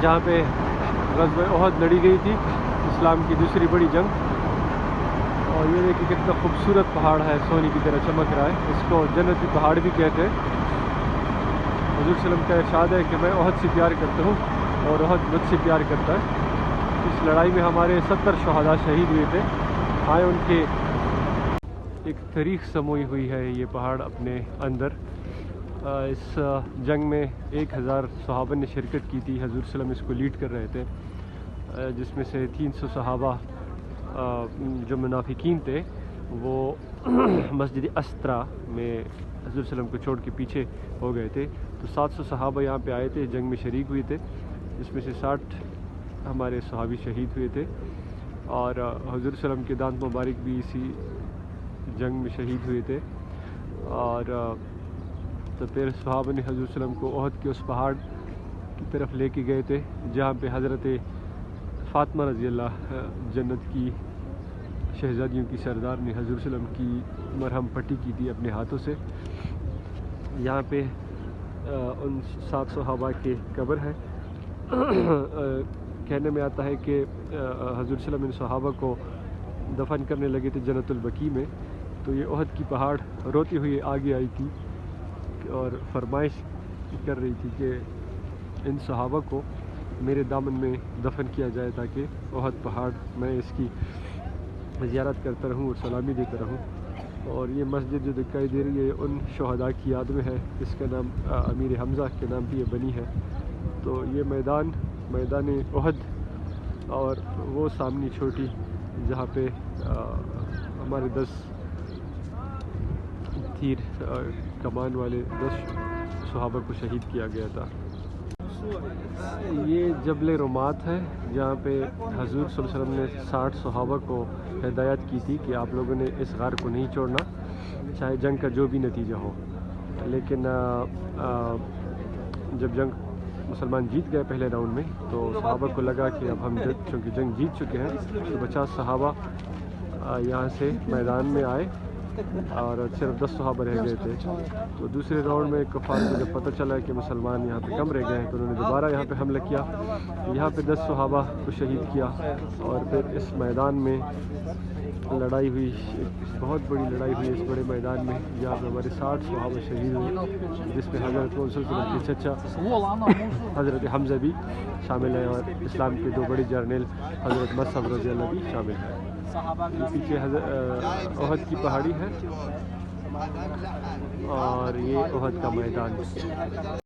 جہاں پہ غزوہ احد لڑی گئی تھی، اسلام کی دوسری بڑی جنگ۔ اور یہ دیکھیں کتنا خوبصورت پہاڑ ہے، سونے کی طرح چمک رہا ہے، اس کو جنتی پہاڑ بھی کہتے ہیں۔ حضور صلی اللہ علیہ وسلم کا ارشاد ہے کہ میں احد سے پیار کرتا ہوں اور احد مجھ سے پیار کرتا ہے۔ اس لڑائی میں ہمارے 70 شہداء شہید ہوئے تھے۔ آئے ان کے ایک تاریخ سموئی ہوئی ہے یہ پہاڑ اپنے اندر۔ اس جنگ میں 1000 صحابہ نے شرکت کی تھی۔ حضور صلی اللہ علیہ وسلم اس کو لیڈ کر رہے تھے، جس میں سے 300 صحابہ جو منافقین تھے وہ مسجد استرا میں حضور صلی اللہ علیہ وسلم کو چھوڑ کے پیچھے ہو گئے تھے۔ تو 700 صحابہ یہاں پہ آئے تھے، جنگ میں شریک ہوئے تھے، جس میں سے 60 ہمارے صحابی شہید ہوئے تھے۔ اور حضور صلی اللہ علیہ وسلم کے دانت مبارک بھی اسی جنگ میں شہید ہوئے تھے۔ اور تو پھر صحابہ نے حضور صلی اللہ علیہ وسلم کو احد کے اس پہاڑ کی طرف لے کے گئے تھے جہاں پہ حضرت فاطمہ رضی اللہ جنت کی شہزادیوں کی سردار نے حضور صلی اللہ علیہ وسلم کی مرہم پٹی کی تھی اپنے ہاتھوں سے۔ یہاں پہ ان 7 صحابہ کے قبر ہے۔ کہنے میں آتا ہے کہ حضور صلی اللہ علیہ وسلم صحابہ کو دفن کرنے لگے تھے جنت البقیع میں، تو یہ احد کی پہاڑ روتی ہوئی آگے آئی تھی اور فرمائش کر رہی تھی کہ ان صحابہ کو میرے دامن میں دفن کیا جائے تاکہ احد پہاڑ میں اس کی زیارت کرتا رہوں اور سلامی دیتا رہوں۔ اور یہ مسجد جو دکھائی دے رہی ہے ان شہداء کی یاد میں ہے، اس کا نام امیر حمزہ کے نام بھی یہ بنی ہے۔ تو یہ میدان احد، اور وہ سامنے چھوٹی جہاں پہ ہمارے 10 تیر کمان والے 10 صحابہ کو شہید کیا گیا تھا۔ یہ جبل رمات ہے جہاں پہ حضور صلی اللہ علیہ وسلم نے 60 صحابہ کو ہدایت کی تھی کہ آپ لوگوں نے اس غار کو نہیں چھوڑنا چاہے جنگ کا جو بھی نتیجہ ہو۔ لیکن جب جنگ مسلمان جیت گئے پہلے راؤنڈ میں تو صحابہ کو لگا کہ اب ہم چونکہ جنگ جیت چکے ہیں تو 50 صحابہ یہاں سے میدان میں آئے اور صرف 10 صحابہ رہ گئے تھے۔ تو دوسرے راؤنڈ میں کفار کو جب پتہ چلا کہ مسلمان یہاں پہ کم رہ گئے ہیں تو انہوں نے دوبارہ یہاں پہ حملہ کیا، یہاں پہ 10 صحابہ کو شہید کیا۔ اور پھر اس میدان میں لڑائی ہوئی، ایک بہت بڑی لڑائی ہوئی اس بڑے میدان میں جہاں پہ ہمارے 60 صحابہ شہید ہوئے، جس میں حضرت محمد صلی اللہ علیہ وسلم کے چچا حضرت حمزہ بھی شامل ہیں اور اسلام کے 2 بڑے جرنیل حضرت مصعب رضی اللہ بھی شامل ہیں۔ یہ پیچھے احد کی پہاڑی ہے اور یہ احد کا میدان۔